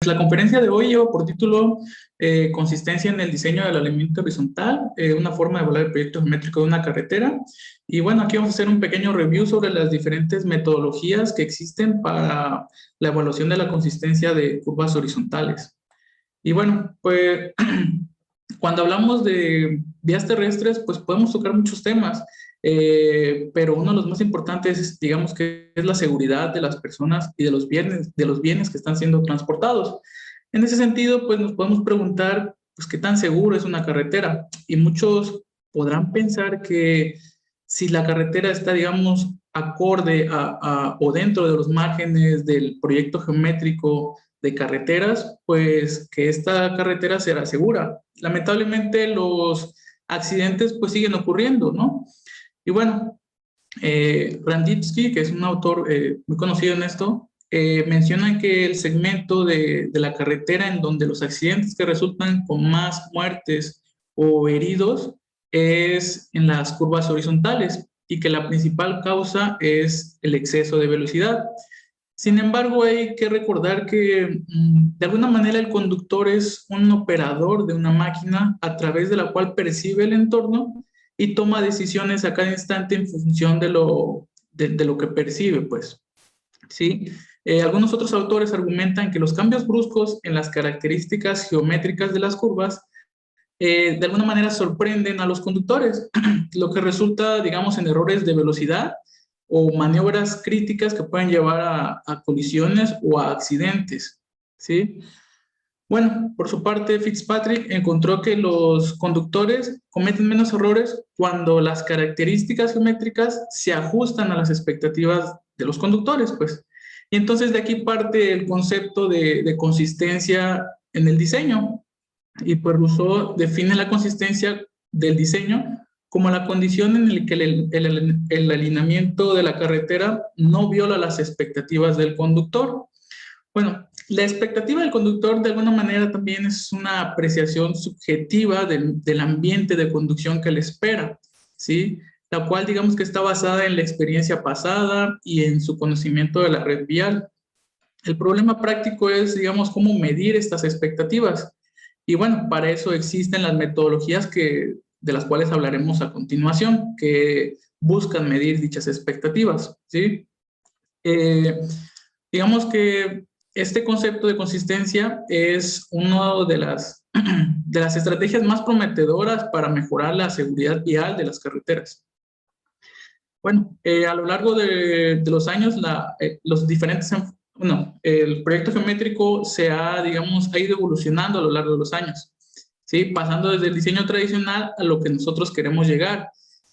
La conferencia de hoy lleva por título Consistencia en el diseño del alineamiento horizontal, una forma de evaluar el proyecto geométrico de una carretera. Y bueno, aquí vamos a hacer un pequeño review sobre las diferentes metodologías que existen para la evaluación de la consistencia de curvas horizontales. Y bueno, pues cuando hablamos de vías terrestres, pues podemos tocar muchos temas, pero uno de los más importantes, digamos que es la seguridad de las personas y de los bienes que están siendo transportados. En ese sentido, pues nos podemos preguntar, pues, ¿qué tan seguro es una carretera? Y muchos podrán pensar que si la carretera está, digamos, acorde o dentro de los márgenes del proyecto geométrico de carreteras, pues que esta carretera será segura. Lamentablemente los accidentes pues siguen ocurriendo, ¿no? Y bueno, Randitsky, que es un autor muy conocido en esto, menciona que el segmento de la carretera en donde los accidentes que resultan con más muertes o heridos es en las curvas horizontales y que la principal causa es el exceso de velocidad. Sin embargo, hay que recordar que de alguna manera el conductor es un operador de una máquina a través de la cual percibe el entorno y toma decisiones a cada instante en función de lo que percibe, pues. ¿Sí? Algunos otros autores argumentan que los cambios bruscos en las características geométricas de las curvas de alguna manera sorprenden a los conductores, lo que resulta, digamos, en errores de velocidad o maniobras críticas que pueden llevar a colisiones o a accidentes, ¿sí? Bueno, por su parte, Fitzpatrick encontró que los conductores cometen menos errores cuando las características geométricas se ajustan a las expectativas de los conductores, pues. Y entonces de aquí parte el concepto de consistencia en el diseño. Y pues Rousseau define la consistencia del diseño como la condición en la que el alineamiento de la carretera no viola las expectativas del conductor. Bueno, la expectativa del conductor de alguna manera también es una apreciación subjetiva del ambiente de conducción que le espera, ¿sí? La cual digamos que está basada en la experiencia pasada y en su conocimiento de la red vial. El problema práctico es, digamos, cómo medir estas expectativas. Y bueno, para eso existen las metodologías de las cuales hablaremos a continuación, que buscan medir dichas expectativas, ¿sí? Eh, digamos que este concepto de consistencia es una de las estrategias más prometedoras para mejorar la seguridad vial de las carreteras. Bueno, a lo largo de los años, los diferentes, el proyecto geométrico digamos, ha ido evolucionando a lo largo de los años, ¿sí? Pasando desde el diseño tradicional a lo que nosotros queremos llegar,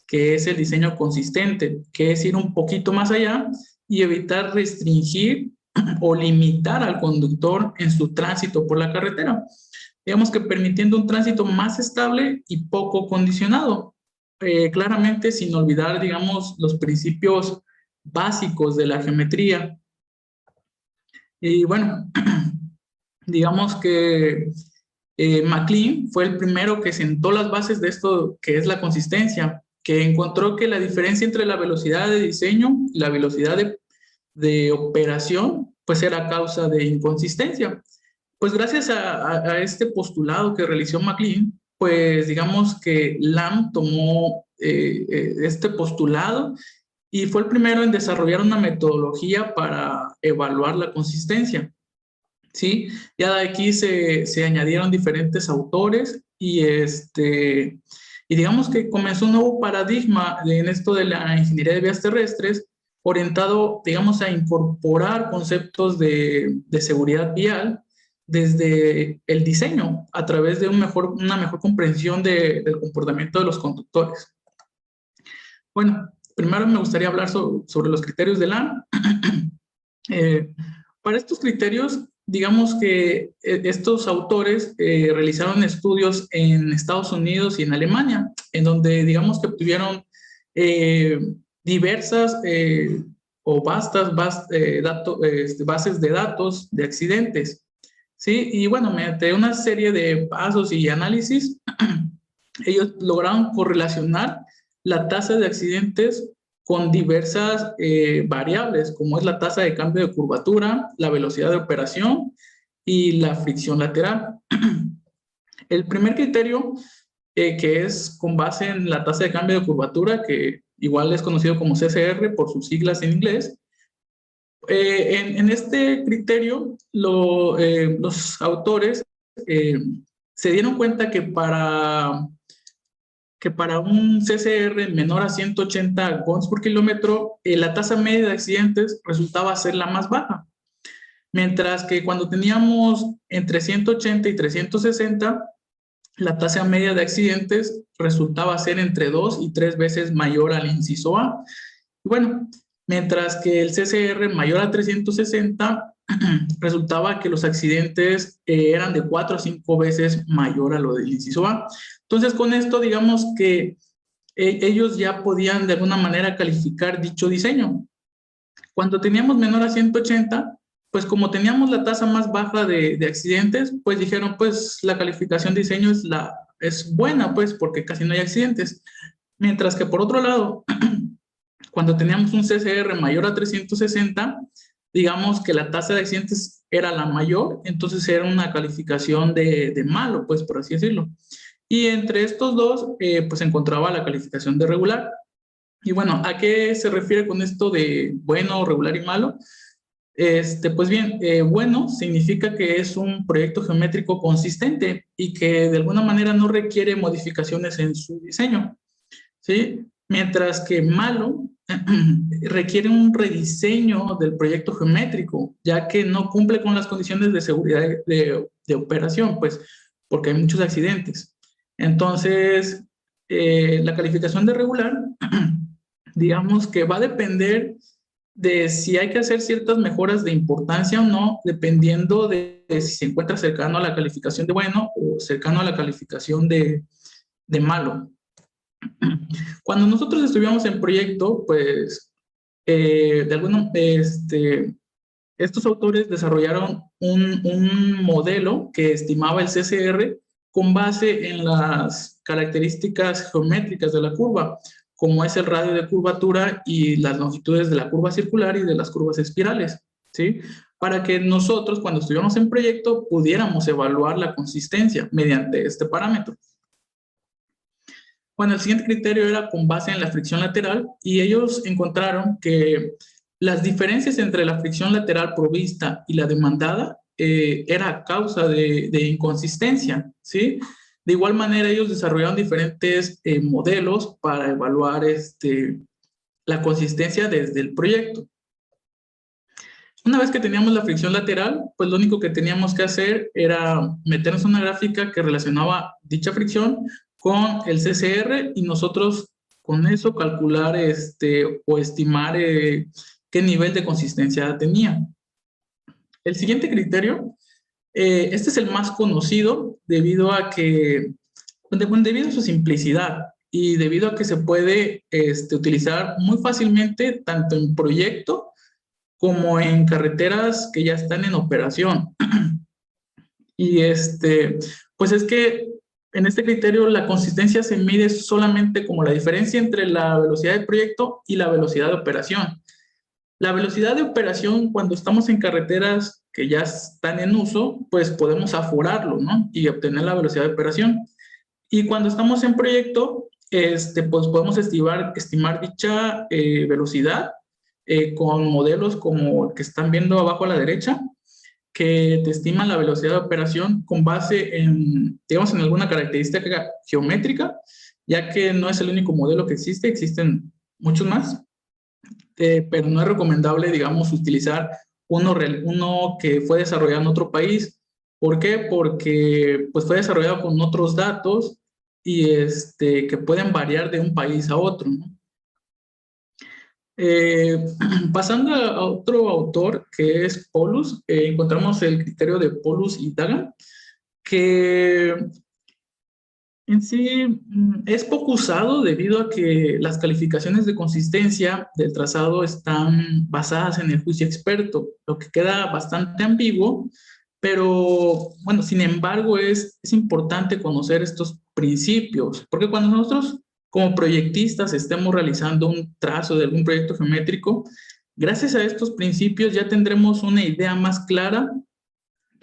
que es el diseño consistente, que es ir un poquito más allá y evitar restringir o limitar al conductor en su tránsito por la carretera. Digamos que permitiendo un tránsito más estable y poco condicionado. Claramente sin olvidar, digamos, los principios básicos de la geometría. Y bueno, digamos que MacLean fue el primero que sentó las bases de esto que es la consistencia, que encontró que la diferencia entre la velocidad de diseño y la velocidad de operación, pues era causa de inconsistencia. Pues gracias a este postulado que realizó MacLean, pues digamos que Lamb tomó este postulado y fue el primero en desarrollar una metodología para evaluar la consistencia, ¿sí? Ya de aquí se añadieron diferentes autores y digamos que comenzó un nuevo paradigma en esto de la ingeniería de vías terrestres, orientado, digamos, a incorporar conceptos de seguridad vial desde el diseño, a través de una mejor comprensión del comportamiento de los conductores. Bueno, primero me gustaría hablar sobre los criterios de Lamb. Para estos criterios, digamos que estos autores realizaron estudios en Estados Unidos y en Alemania, en donde digamos que obtuvieron diversas o vastas bases de datos de accidentes, ¿sí? Y bueno, mediante una serie de pasos y análisis, ellos lograron correlacionar la tasa de accidentes con diversas variables, como es la tasa de cambio de curvatura, la velocidad de operación y la fricción lateral. El primer criterio, que es con base en la tasa de cambio de curvatura, que igual es conocido como CCR por sus siglas en inglés. En este criterio, los autores se dieron cuenta que para un CCR menor a 180 gons por kilómetro, la tasa media de accidentes resultaba ser la más baja. Mientras que cuando teníamos entre 180 y 360, la tasa media de accidentes resultaba ser entre 2 y 3 veces mayor al inciso A. Bueno, mientras que el CCR mayor a 360 resultaba que los accidentes eran de 4 a 5 veces mayor a lo del inciso A. Entonces, con esto, digamos que ellos ya podían de alguna manera calificar dicho diseño. Cuando teníamos menor a 180, pues como teníamos la tasa más baja de accidentes, pues dijeron, pues la calificación de diseño es buena, pues porque casi no hay accidentes. Mientras que por otro lado, cuando teníamos un CCR mayor a 360, digamos que la tasa de accidentes era la mayor, entonces era una calificación de malo, pues por así decirlo. Y entre estos dos, pues se encontraba la calificación de regular. Y bueno, ¿a qué se refiere con esto de bueno, regular y malo? Pues bien, bueno significa que es un proyecto geométrico consistente y que de alguna manera no requiere modificaciones en su diseño, ¿sí? Mientras que malo requiere un rediseño del proyecto geométrico, ya que no cumple con las condiciones de seguridad de operación, pues porque hay muchos accidentes. Entonces, la calificación de regular, digamos que va a depender de si hay que hacer ciertas mejoras de importancia o no, dependiendo de si se encuentra cercano a la calificación de bueno o cercano a la calificación de malo. Cuando nosotros estuvimos en proyecto, pues, estos autores desarrollaron un modelo que estimaba el CCR con base en las características geométricas de la curva, como es el radio de curvatura y las longitudes de la curva circular y de las curvas espirales, ¿sí? Para que nosotros, cuando estuviéramos en proyecto, pudiéramos evaluar la consistencia mediante este parámetro. Bueno, el siguiente criterio era con base en la fricción lateral y ellos encontraron que las diferencias entre la fricción lateral provista y la demandada era causa de inconsistencia, ¿sí? De igual manera, ellos desarrollaron diferentes modelos para evaluar la consistencia desde el proyecto. Una vez que teníamos la fricción lateral, pues lo único que teníamos que hacer era meternos una gráfica que relacionaba dicha fricción con el CCR y nosotros con eso calcular o estimar qué nivel de consistencia tenía. El siguiente criterio, este es el más conocido debido a su simplicidad y debido a que se puede utilizar muy fácilmente tanto en proyecto como en carreteras que ya están en operación. Y pues es que en este criterio la consistencia se mide solamente como la diferencia entre la velocidad del proyecto y la velocidad de operación. La velocidad de operación cuando estamos en carreteras que ya están en uso, pues podemos aforarlo, ¿no? Y obtener la velocidad de operación. Y cuando estamos en proyecto, pues podemos estimar dicha velocidad con modelos como el que están viendo abajo a la derecha, que te estiman la velocidad de operación con base en, digamos, en alguna característica geométrica, ya que no es el único modelo que existe, existen muchos más, pero no es recomendable, digamos, utilizar uno que fue desarrollado en otro país. ¿Por qué? Porque pues, fue desarrollado con otros datos y que pueden variar de un país a otro, ¿no? Pasando a otro autor que es Paulus, encontramos el criterio de Paulus y Dagan, que en sí es poco usado debido a que las calificaciones de consistencia del trazado están basadas en el juicio experto, lo que queda bastante ambiguo, pero bueno, sin embargo es importante conocer estos principios, porque cuando nosotros como proyectistas estemos realizando un trazo de algún proyecto geométrico, gracias a estos principios ya tendremos una idea más clara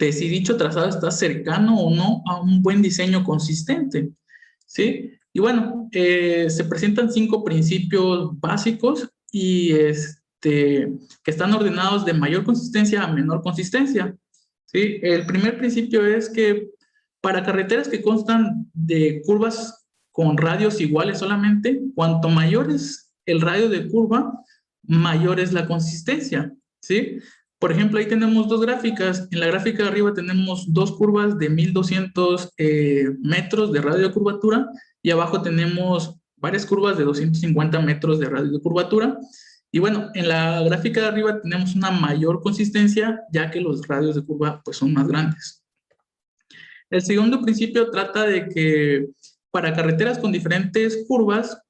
de si dicho trazado está cercano o no a un buen diseño consistente, ¿sí? Y bueno, se presentan 5 principios básicos y que están ordenados de mayor consistencia a menor consistencia, ¿sí? El primer principio es que para carreteras que constan de curvas con radios iguales solamente, cuanto mayor es el radio de curva, mayor es la consistencia, ¿sí? Por ejemplo, ahí tenemos 2 gráficas. En la gráfica de arriba tenemos 2 curvas de 1200 metros de radio de curvatura y abajo tenemos varias curvas de 250 metros de radio de curvatura. Y bueno, en la gráfica de arriba tenemos una mayor consistencia ya que los radios de curva pues, son más grandes. El segundo principio trata de que para carreteras con diferentes curvas,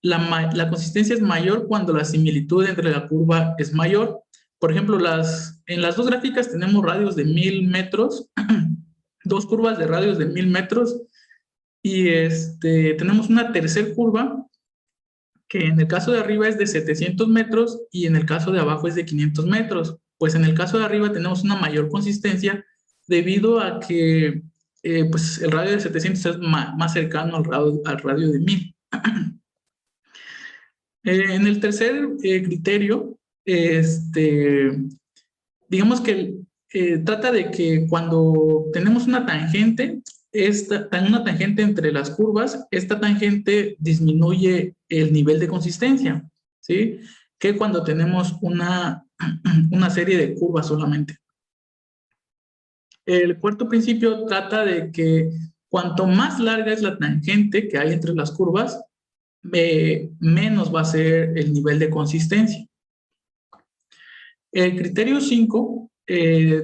la consistencia es mayor cuando la similitud entre la curva es mayor. Por ejemplo, en las 2 gráficas tenemos radios de 1000 metros, 2 curvas de radios de 1000 metros, y tenemos una tercera curva que en el caso de arriba es de 700 metros y en el caso de abajo es de 500 metros. Pues en el caso de arriba tenemos una mayor consistencia debido a que pues el radio de 700 es más cercano al radio de 1000. En el tercer criterio, digamos que trata de que cuando tenemos una tangente, una tangente entre las curvas, esta tangente disminuye el nivel de consistencia, ¿sí? Que cuando tenemos una serie de curvas solamente. El cuarto principio trata de que cuanto más larga es la tangente que hay entre las curvas, menos va a ser el nivel de consistencia. El criterio 5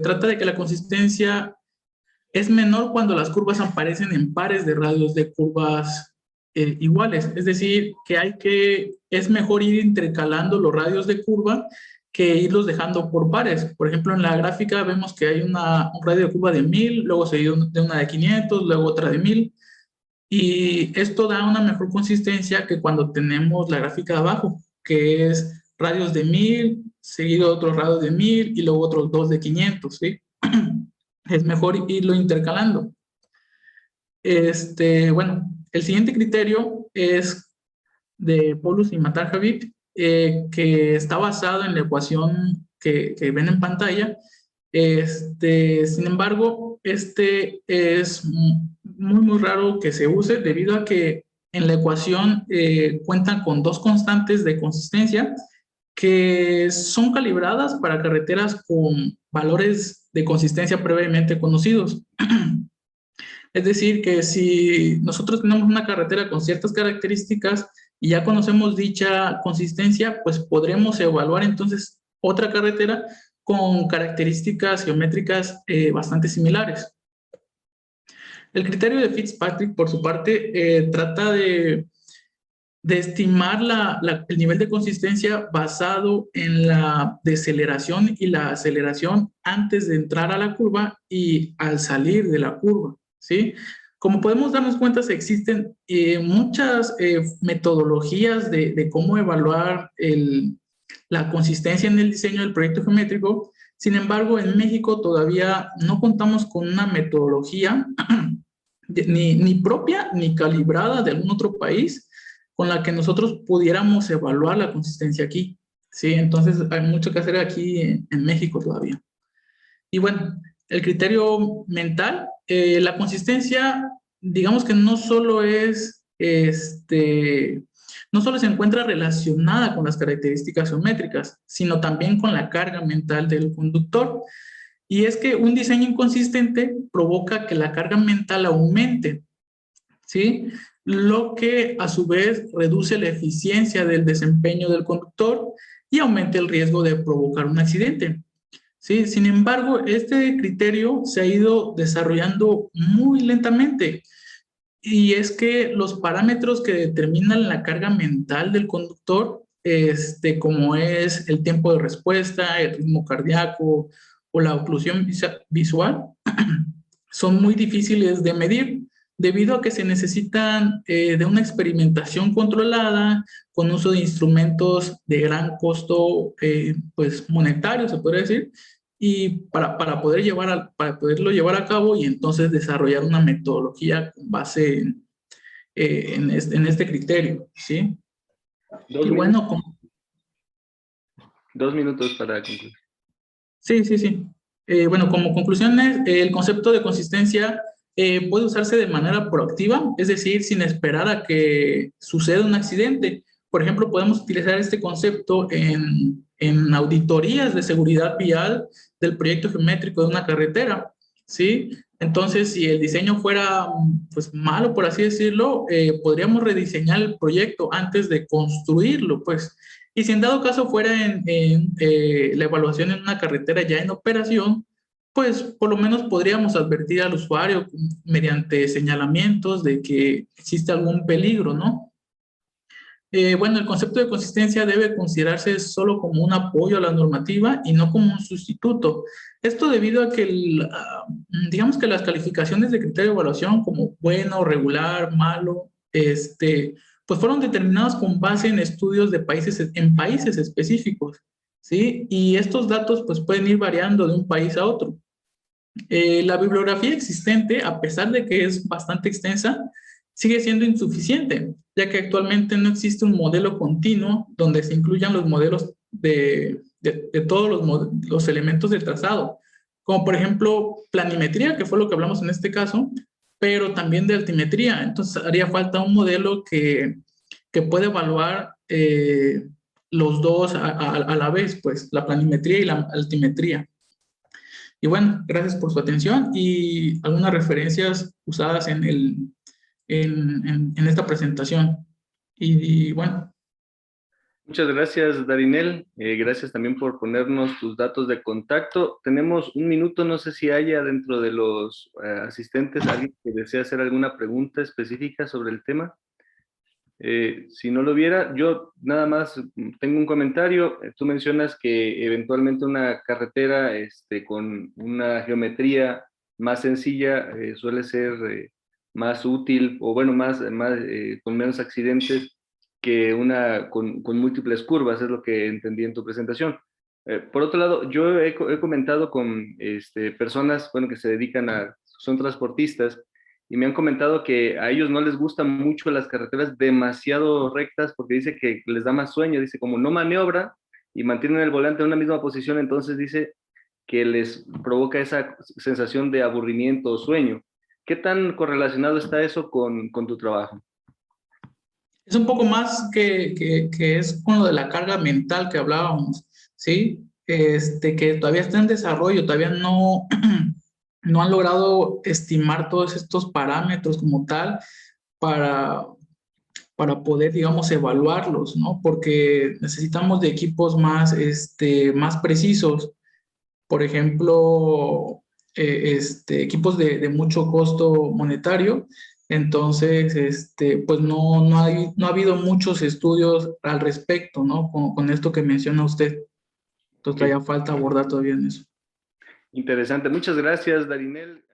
trata de que la consistencia es menor cuando las curvas aparecen en pares de radios de curvas iguales. Es decir, es mejor ir intercalando los radios de curva que irlos dejando por pares. Por ejemplo, en la gráfica vemos que hay un radio de curva de 1000, luego seguido de una de 500, luego otra de 1000. Y esto da una mejor consistencia que cuando tenemos la gráfica de abajo, que es radios de 1000, seguido otros radios de 1000 y luego otros 2 de 500, ¿sí? Es mejor irlo intercalando. Bueno, el siguiente criterio es de Paulus y Matar-Javit, que está basado en la ecuación que ven en pantalla. Sin embargo, es muy raro que se use debido a que en la ecuación cuentan con 2 constantes de consistencia que son calibradas para carreteras con valores de consistencia previamente conocidos. Es decir, que si nosotros tenemos una carretera con ciertas características y ya conocemos dicha consistencia, pues podremos evaluar entonces otra carretera con características geométricas bastante similares. El criterio de Fitzpatrick, por su parte, trata de estimar el nivel de consistencia basado en la deceleración y la aceleración antes de entrar a la curva y al salir de la curva, ¿sí? Como podemos darnos cuenta, existen muchas metodologías de cómo evaluar la consistencia en el diseño del proyecto geométrico. Sin embargo, en México todavía no contamos con una metodología ni propia ni calibrada de algún otro país con la que nosotros pudiéramos evaluar la consistencia aquí, ¿sí? Entonces hay mucho que hacer aquí en México todavía. Y bueno, el criterio mental, la consistencia, digamos que no solo no solo se encuentra relacionada con las características geométricas, sino también con la carga mental del conductor. Y es que un diseño inconsistente provoca que la carga mental aumente, ¿sí? Lo que a su vez reduce la eficiencia del desempeño del conductor y aumenta el riesgo de provocar un accidente, ¿sí? Sin embargo, este criterio se ha ido desarrollando muy lentamente y es que los parámetros que determinan la carga mental del conductor, como es el tiempo de respuesta, el ritmo cardíaco o la oclusión visual, son muy difíciles de medir debido a que se necesitan de una experimentación controlada con uso de instrumentos de gran costo pues monetario, se podría decir, y para poderlo llevar a cabo y entonces desarrollar una metodología con base en este criterio, ¿sí? Dos Y minutos, bueno, 2 minutos para concluir. sí, sí, sí. Bueno, como conclusiones, el concepto de consistencia puede usarse de manera proactiva, es decir, sin esperar a que suceda un accidente. Por ejemplo, podemos utilizar este concepto en auditorías de seguridad vial del proyecto geométrico de una carretera, ¿sí? Entonces, si el diseño fuera, pues, malo, por así decirlo, podríamos rediseñar el proyecto antes de construirlo, pues. Y si en dado caso fuera la evaluación en una carretera ya en operación, pues por lo menos podríamos advertir al usuario mediante señalamientos de que existe algún peligro, ¿no? Bueno, el concepto de consistencia debe considerarse solo como un apoyo a la normativa y no como un sustituto. Esto debido a que, digamos que las calificaciones de criterio de evaluación como bueno, regular, malo, pues fueron determinadas con base en estudios en países específicos, ¿sí? Y estos datos pues pueden ir variando de un país a otro. La bibliografía existente, a pesar de que es bastante extensa, sigue siendo insuficiente, ya que actualmente no existe un modelo continuo donde se incluyan los modelos de todos los elementos del trazado, como por ejemplo planimetría, que fue lo que hablamos en este caso, pero también de altimetría. Entonces haría falta un modelo que pueda evaluar los dos a la vez, pues la planimetría y la altimetría. Y bueno, gracias por su atención y algunas referencias usadas en esta presentación. Y bueno, Muchas gracias, Darinel. Gracias también por ponernos tus datos de contacto. Tenemos 1 minuto, no sé si haya dentro de los asistentes alguien que desea hacer alguna pregunta específica sobre el tema. Si no lo hubiera, yo nada más tengo un comentario. Tú mencionas que eventualmente una carretera con una geometría más sencilla suele ser más útil o bueno, con menos accidentes que una con múltiples curvas, es lo que entendí en tu presentación. Por otro lado, yo he comentado con personas, bueno, que se dedican son transportistas, y me han comentado que a ellos no les gustan mucho las carreteras demasiado rectas porque dice que les da más sueño, dice como no maniobra y mantienen el volante en una misma posición, entonces dice que les provoca esa sensación de aburrimiento o sueño. ¿Qué tan correlacionado está eso con tu trabajo? es un poco más que es con lo de la carga mental que hablábamos, ¿sí? Que todavía está en desarrollo, todavía no, no han logrado estimar todos estos parámetros como tal para, para poder, digamos, evaluarlos, ¿no? Porque necesitamos de equipos más precisos. Por ejemplo, equipos de mucho costo monetario. Entonces, pues no ha habido muchos estudios al respecto, ¿no? Con esto que menciona usted. Entonces, Okay. todavía falta abordar todavía en eso. Interesante. Muchas gracias, Darinel.